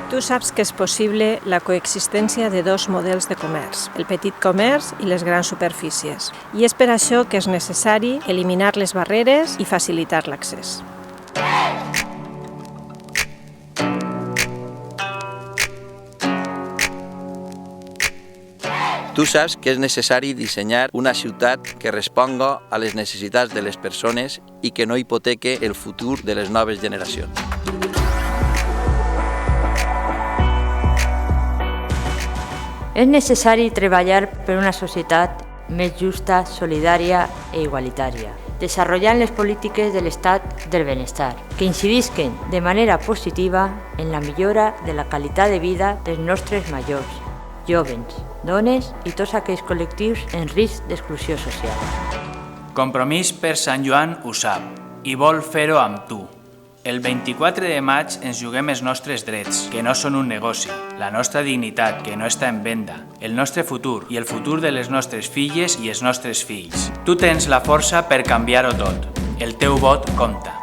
Tu saps que és possible la coexistència de dos models de comerç, el petit comerç i les grans superfícies. I és per això que és necessari eliminar les barreres i facilitar l'accés. Tu saps que és necessari dissenyar una ciutat que responga a les necessitats de les persones i que no hipoteque el futur de les noves generacions. És necessari treballar per una societat més justa, solidària i igualitària, desenvolupant les polítiques de l'estat del benestar, que incidisquen de manera positiva en la millora de la qualitat de vida dels nostres majors, jovens, dones i tots aquells col·lectius en risc d'exclusió social. Compromís per Sant Joan ho sap i vol fer-ho amb tu. El 24 de maig ens juguem els nostres drets, que no són un negoci, la nostra dignitat, que no està en venda, el nostre futur i el futur de les nostres filles i els nostres fills. Tu tens la força per canviar-ho tot. El teu vot compta.